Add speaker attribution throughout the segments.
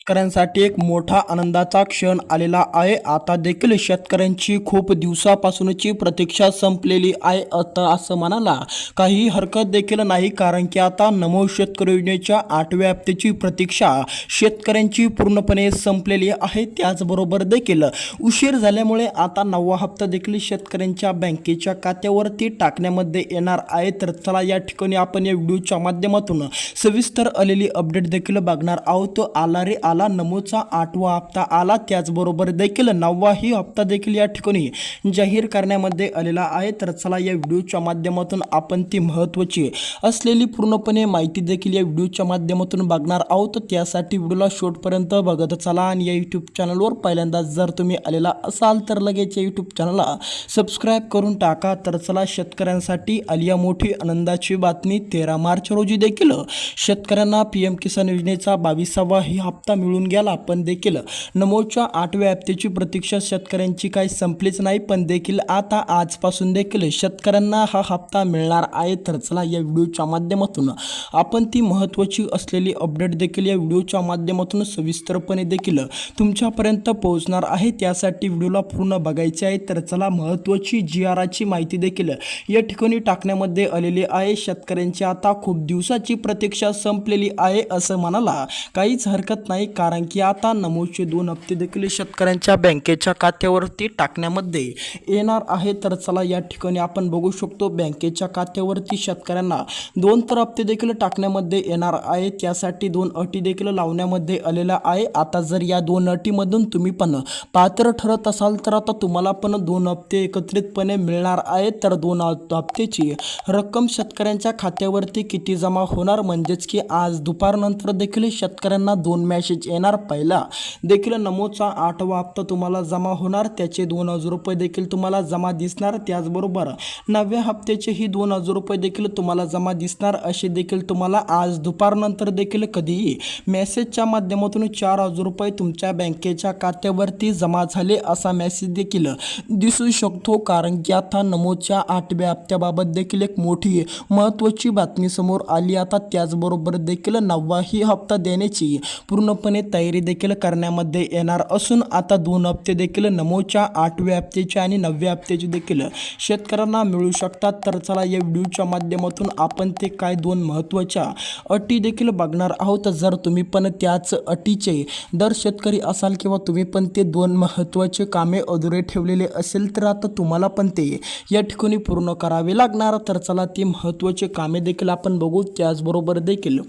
Speaker 1: शेतकऱ्यांसाठी एक मोठा आनंदाचा क्षण आलेला आहे। आता देखील शेतकऱ्यांची खूप दिवसापासूनची प्रतीक्षा संपलेली आहे आता असं म्हणायला काही हरकत देखील नाही, कारण की आता नमो शेतकरी योजनेच्या 8व्या हप्त्याची प्रतीक्षा शेतकऱ्यांची पूर्णपणे संपलेली आहे। त्याचबरोबर देखील उशीर झाल्यामुळे आता 9वा हप्ता देखील शेतकऱ्यांच्या बँकेच्या खात्यावरती टाकण्यामध्ये येणार आहे। तर चला या ठिकाणी आपण या व्हिडिओच्या माध्यमातून सविस्तर आलेली अपडेट देखील बघणार आहोत। आला रे आला, नमोचा 8वा हप्ता आला, त्याचबरोबर देखील 9वाही हप्ता देखील या ठिकाणी जाहीर करण्यामध्ये आलेला आहे। तर चला या व्हिडिओच्या माध्यमातून आपण ती महत्त्वाची असलेली पूर्णपणे माहिती देखील या व्हिडिओच्या माध्यमातून बघणार आहोत। त्यासाठी व्हिडिओला शेवटपर्यंत बघत चला आणि या यूट्यूब चॅनलवर पहिल्यांदा जर तुम्ही आलेला असाल तर लगेच या यूट्यूब चॅनलला सबस्क्राईब करून टाका। तर चला शेतकऱ्यांसाठी आली मोठी आनंदाची बातमी। 13 मार्च रोजी देखील शेतकऱ्यांना पीएम किसान योजनेचा 22वा ही हप्ता मिळून गेला, पण देखील नमोच्या 8व्या हप्त्याची प्रतीक्षा शेतकऱ्यांची काही संपलीच नाही, पण देखील आता आजपासून देखील शेतकऱ्यांना हा हप्ता मिळणार आहे। तर चला या व्हिडिओच्या माध्यमातून आपण ती महत्त्वाची असलेली अपडेट देखील या व्हिडिओच्या माध्यमातून सविस्तरपणे देखील तुमच्यापर्यंत पोहोचणार आहे। त्यासाठी व्हिडिओला पूर्ण बघायचे आहे। तर चला महत्त्वाची जीआरची माहिती देखील या ठिकाणी टाकण्यामध्ये आलेली आहे। शेतकऱ्यांची आता खूप दिवसाची प्रतीक्षा संपलेली आहे असं म्हणायला काहीच हरकत नाही, कारण की आता नमोचे 2 हप्ते देखील शेतकऱ्यांच्या बँकेच्या खात्यावरती टाकण्यामध्ये येणार आहे। तर चला या ठिकाणी आपण बघू शकतो बँकेच्या खात्यावरती शेतकऱ्यांना 2 तर हप्ते देखील टाकण्यामध्ये येणार आहे। त्यासाठी 2 अटी देखील लावण्यामध्ये आलेल्या आहे। आता जर या 2 अटीमधून तुम्ही पण पात्र ठरत असाल तर आता तुम्हाला पण 2 हप्ते एकत्रितपणे मिळणार आहेत। तर 2 हप्त्याची रक्कम शेतकऱ्यांच्या खात्यावरती किती जमा होणार, म्हणजेच की आज दुपारनंतर देखील शेतकऱ्यांना 2 मेसेज येणार। पहिला देखील नमोचा 8वा हप्ता तुम्हाला जमा होणार, त्याचे 2000 रुपये देखील तुम्हाला जमा दिसणार। त्याचबरोबर 9व्या हप्त्याचेही 2000 रुपये देखील तुम्हाला जमा दिसणार। असे देखील तुम्हाला आज दुपारनंतर देखील कधीही मेसेजच्या माध्यमातून 4000 रुपये तुमच्या बँकेच्या खात्यावरती जमा झाले असा मेसेज देखील दिसू शकतो, कारण की आता नमोच्या 8व्या हप्त्याबाबत देखील एक मोठी महत्त्वाची बातमी समोर आली। आता त्याचबरोबर देखील 9वाही हप्ता देण्याची पूर्णपणे तयारी देखील करण्यामध्ये येणार असून आता 2 हप्ते देखील नमोच्या 8व्या हप्त्याचे आणि 9व्या हप्त्याचे देखील शेतकऱ्यांना मिळू शकतात। तर चला या व्हिडिओच्या माध्यमातून आपण ते काय 2 महत्त्वाच्या अटी देखील बघणार आहोत। जर तुम्ही पण त्याच अटीचे दर शेतकरी असाल किंवा तुम्ही पण ते 2 महत्त्वाचे कामे अधुरे ठेवलेले असेल तर आता तुम्हाला पण ते या ठिकाणी पूर्ण करावे लागणार। तर चला ती महत्त्वाचे कामे देखील आपण बघू। त्याचबरोबर देखील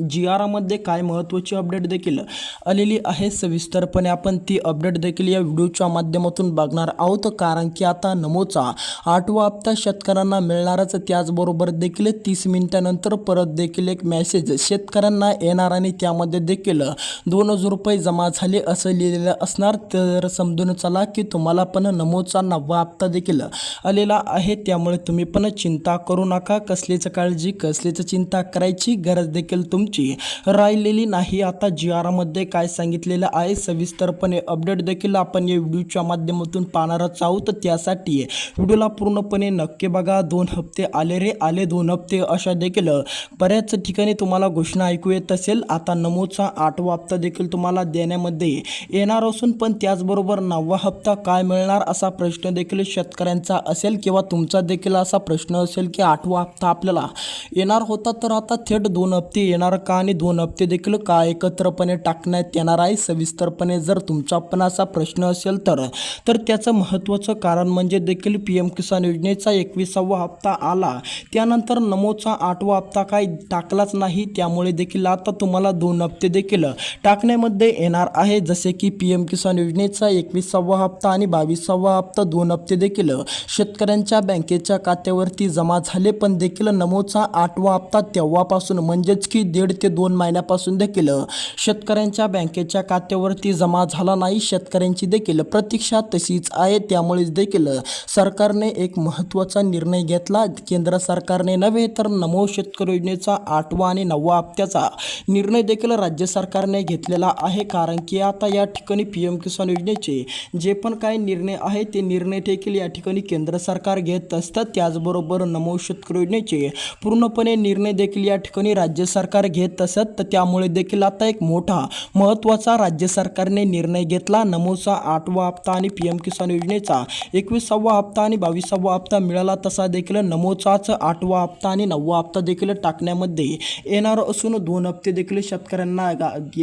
Speaker 1: जीआरमध्ये काय महत्त्वाची अपडेट देखील आलेली आहे, सविस्तरपणे आपण ती अपडेट देखील या व्हिडिओच्या माध्यमातून बघणार आहोत। कारण की आता नमोचा 8वा हप्ता शेतकऱ्यांना मिळणारच, त्याचबरोबर देखील 30 मिनिटानंतर परत देखील एक मेसेज शेतकऱ्यांना येणार आणि त्यामध्ये देखील 2000 रुपये जमा झाले असं लिहिलेलं असणार। तर समजून चला की तुम्हाला पण नमोचा 9वा हप्ता देखील आलेला आहे, त्यामुळे तुम्ही पण चिंता करू नका, कसलीच काळजी कसलीच चिंता करायची गरज देखील तुमची राहिलेली नाही। आता जीआरमध्ये काय सांगितलेलं आहे सविस्तरपणे अपडेट देखील आपण या व्हिडिओच्या माध्यमातून पाहणारच आहोत। त्यासाठी व्हिडिओला पूर्णपणे नक्की बघा। 2 हप्ते आले रे आले, 2 हप्ते अशा देखील बऱ्याच ठिकाणी तुम्हाला घोषणा ऐकू येत असेल। आता नमोचा 8वा हप्ता देखील तुम्हाला देण्यामध्ये येणार असून पण त्याचबरोबर 9वा हप्ता काय मिळणार असा प्रश्न देखील शेतकऱ्यांचा असेल किंवा तुमचा देखील असा प्रश्न असेल की 8वा हप्ता आपल्याला येणार होता तर आता थेट 2 हप्ते येणार का आणि 2 हप्ते देखील का एकत्रपणे टाकण्यात येणार आहे। सविस्तरपणे जर तुमचा पण असा प्रश्न असेल तर त्याचं महत्त्वाचं कारण म्हणजे देखील पीएम किसान योजनेचा 21वा हप्ता आला, त्यानंतर नमोचा 8वा हप्ता काय टाकलाच नाही, त्यामुळे देखील आता तुम्हाला 2 हप्ते देखील टाकण्यामध्ये येणार आहे। जसे की पीएम किसान योजनेचा 21वा हप्ता आणि 22वा हप्ता 2 हप्ते देखील शेतकऱ्यांच्या बँकेच्या खात्यावरती जमा झाले, पण देखील नमोचा 8वा हप्ता तेव्हापासून म्हणजेच की 1.5 ते 2 महिन्यापासून देखील शेतकऱ्यांच्या बँकेच्या खात्यावरती जमा झाला नाही। शेतकऱ्यांची देखील प्रतीक्षा तशीच आहे, त्यामुळेच देखील सरकारने एक महत्त्वाचा निर्णय घेतला। केंद्र सरकारने नव्हे तर नमो शेतकरी योजनेचा 8वा आणि 9वा हप्त्याचा निर्णय देखील राज्य सरकारने घेतलेला आहे, कारण की आता या ठिकाणी पीएम किसान योजनेचे जे पण काही निर्णय आहे ते निर्णय देखील या ठिकाणी केंद्र सरकार घेत असतात। त्याचबरोबर नमो शेतकरी योजनेचे पूर्णपणे निर्णय देखील या ठिकाणी राज्य सरकार घेत असत तर त्यामुळे देखील आता एक मोठा महत्त्वाचा राज्य सरकारने निर्णय घेतला. नमोचा 8वा हप्ता आणि पीएम किसान योजनेचा 21वा हप्ता आणि 22वा हप्ता मिळाला तसा देखील नमोचाच 8वा हप्ता आणि 9वा हप्ता देखील टाकण्यामध्ये येणार असून 2 हप्ते देखील शेतकऱ्यांना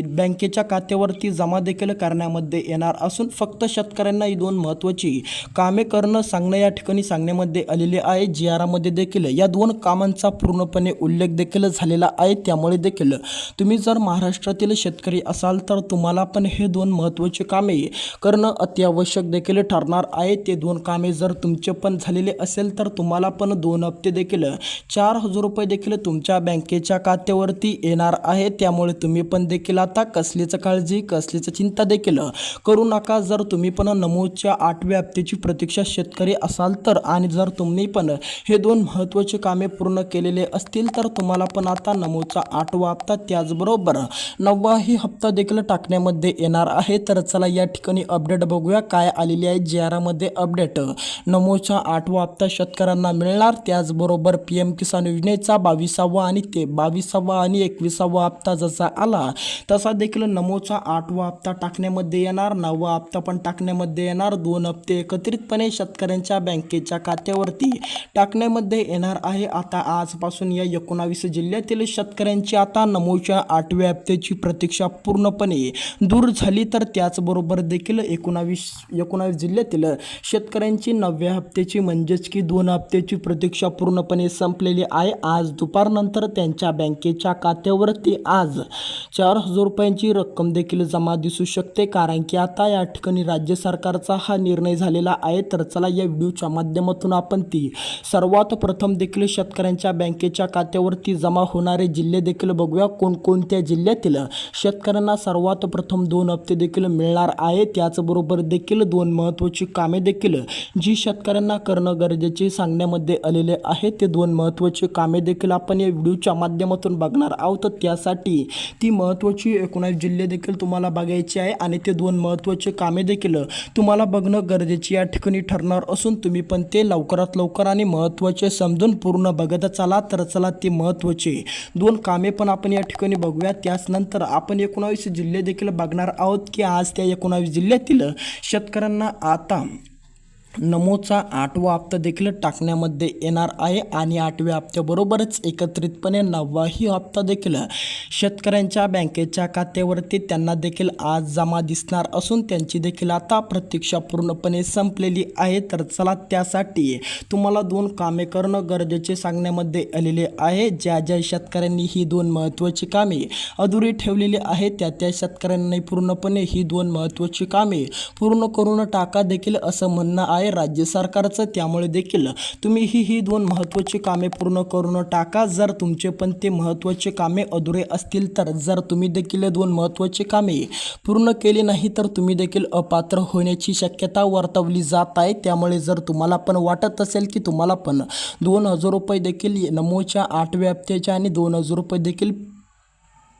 Speaker 1: बँकेच्या खात्यावरती जमा देखील करण्यामध्ये येणार असून फक्त शेतकऱ्यांना ही 2 महत्त्वाची कामे करणं सांगणं या ठिकाणी सांगण्यामध्ये आलेले आहे. GR-मध्ये देखील या 2 कामांचा पूर्णपणे उल्लेख देखील झालेला आहे. त्यामुळे देखील तुम्ही जर महाराष्ट्रातील शेतकरी असाल तर तुम्हाला पण हे 2 महत्त्वाचे कामे करणं अत्यावश्यक देखील ठरणार आहे. ते 2 कामे जर तुमचे पण झालेले असेल तर तुम्हाला पण 2 हप्ते देखील 4,000 रुपये देखील तुमच्या बँकेच्या खात्यावरती येणार आहे. त्यामुळे तुम्ही पण देखील आता कसलीच काळजी कसलीच चिंता देखील करू नका. जर तुम्ही पण नमोच्या 8व्या हप्त्याची प्रतीक्षा शेतकरी असाल तर आणि जर तुम्ही पण हे 2 महत्त्वाचे कामे पूर्ण केलेले असतील तर तुम्हाला पण आता नमोचा 8वा हप्ता त्याचबरोबर 9वाही हप्ता देखील टाकण्यामध्ये येणार आहे. तर चला या ठिकाणी अपडेट बघूया काय आलेली आहे. GR-मध्ये अपडेट नमोचा 8वा हप्ता शेतकऱ्यांना मिळणार. त्याचबरोबर पीएम किसान योजनेचा 22वा आणि 21वा हप्ता जसा आला तसा देखील नमोचा 8वा हप्ता टाकण्यामध्ये येणार. 9वा हप्ता पण टाकण्यामध्ये येणार. 2 हप्ते एकत्रितपणे शेतकऱ्यांच्या बँकेच्या खात्यावरती टाकण्यामध्ये येणार आहे. आता आजपासून या 19 जिल्ह्यातील शेतकऱ्यांची आता नमोच्या 8व्या हप्त्याची प्रतीक्षा पूर्णपणे दूर झाली. तर त्याचबरोबर देखील 19 जिल्ह्यातील शेतकऱ्यांची 9व्या हप्त्याची म्हणजेच की 2 हप्त्याची प्रतीक्षा पूर्णपणे संपलेली आहे. आज दुपारनंतर त्यांच्या बँकेच्या खात्यावरती आज 4,000 रुपयांची रक्कम देखील जमा दिसू शकते. कारण की आता या ठिकाणी राज्य सरकारचा हा निर्णय झालेला आहे. तर चला या व्हिडिओच्या माध्यमातून आपण ती सर्वात प्रथम देखील शेतकऱ्यांच्या बँकेच्या खात्यावरती जमा होणारे जिल्हे देखील बघूया. कोणकोणत्या जिल्ह्यातील शेतकऱ्यांना सर्वात प्रथम 2 हप्ते देखील मिळणार आहे. त्याचबरोबर देखील 2 महत्त्वाची कामे देखील जी शेतकऱ्यांना करणं गरजेचे सांगण्यामध्ये आलेले आहे. ते 2 महत्त्वाची कामे देखील आपण या व्हिडिओच्या माध्यमातून बघणार आहोत. त्यासाठी ती महत्त्वाची 19 जिल्हे देखील तुम्हाला बघायचे आहे आणि ते 2 महत्त्वाचे कामे देखील तुम्हाला बघणं गरजेचे या ठिकाणी ठरणार असून तुम्ही पण ते लवकरात लवकर आणि महत्त्वाचे समजून पूर्ण बघत चला. तर चला ते महत्त्वाचे 2 कामे पण आपण या ठिकाणी बघूया. त्यानंतर आपण 19 जिल्हे देखील बघणार आहोत की आज त्या 19 जिल्ह्यातील शेतकऱ्यांना आता नमोचा 8वा हप्ता देखील टाकण्यामध्ये येणार आहे आणि 8व्या हप्त्याबरोबरच एकत्रितपणे 9वाही हप्ता देखील शेतकऱ्यांच्या बँकेच्या खात्यावरती त्यांना देखील आज जमा दिसणार असून त्यांची देखील आता प्रतीक्षा पूर्णपणे संपलेली आहे. तर चला त्यासाठी तुम्हाला 2 कामे करणं गरजेचे सांगण्यामध्ये आलेले आहे. ज्या शेतकऱ्यांनी ही 2 महत्त्वाची कामे अधुरी ठेवलेली आहेत त्या शेतकऱ्यांनी पूर्णपणे ही 2 महत्त्वाची कामे पूर्ण करून टाका देखील असं म्हणणं आहे राज्य सरकारचं. त्यामुळे देखील तुम्ही ही 2 महत्त्वाची कामे पूर्ण करून टाका. जर तुमचे पण ते महत्त्वाचे कामे अधुरे असतील तर जर तुम्ही देखील 2 महत्त्वाची कामे पूर्ण केली नाही तर तुम्ही देखील अपात्र होण्याची शक्यता वर्तवली जात आहे. त्यामुळे जर तुम्हाला पण वाटत असेल की तुम्हाला पण 2,000 रुपये देखील नमोच्या 8व्या हप्त्याचे आणि 2,000 रुपये देखील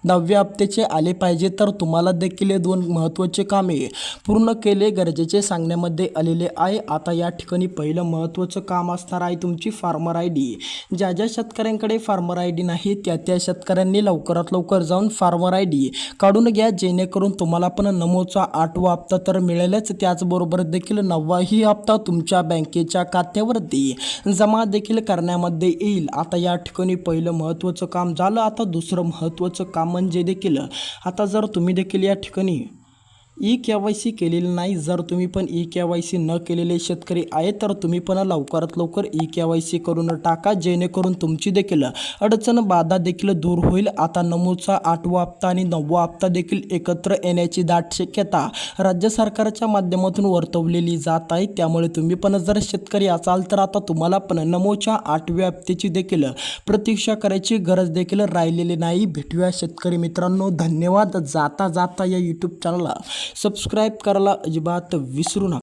Speaker 1: 9व्या हप्त्याचे आले पाहिजे तर तुम्हाला देखील 2 महत्त्वाचे कामे पूर्ण केले गरजेचे सांगण्यामध्ये आलेले आहे. आता या ठिकाणी पहिलं महत्त्वाचं काम असणार आहे तुमची फार्मर ID. ज्या शेतकऱ्यांकडे फार्मर ID नाही त्या शेतकऱ्यांनी लवकरात लवकर जाऊन फार्मर ID काढून घ्या जेणेकरून तुम्हाला पण नमोचा 8वा हप्ता तर मिळेलच. त्याचबरोबर देखील 9वाही हप्ता तुमच्या बँकेच्या खात्यावरती जमा देखील करण्यामध्ये येईल. आता या ठिकाणी पहिलं महत्त्वाचं काम झालं. आता दुसरं महत्त्वाचं काम म्हणजे देखील आता जर तुम्ही देखील या ठिकाणी KYC केलेलं नाही, जर तुम्ही पण KYC न केलेले शेतकरी आहे तर तुम्ही पण लवकरात लवकर KYC करून टाका जेणेकरून तुमची देखील अडचण बाधा देखील दूर होईल. आता नमोचा 8वा हप्ता आणि 9वा हप्ता देखील एकत्र येण्याची दाट शक्यता राज्य सरकारच्या माध्यमातून वर्तवलेली जात आहे. त्यामुळे तुम्ही पण जर शेतकरी असाल तर आता तुम्हाला पण नमोच्या 8व्या हप्त्याची देखील प्रतीक्षा करायची गरज देखील राहिलेली नाही. भेटूया शेतकरी मित्रांनो. धन्यवाद. जाता या यूट्यूब चॅनलला सबस्क्राईब करायला अजिबात विसरू नका.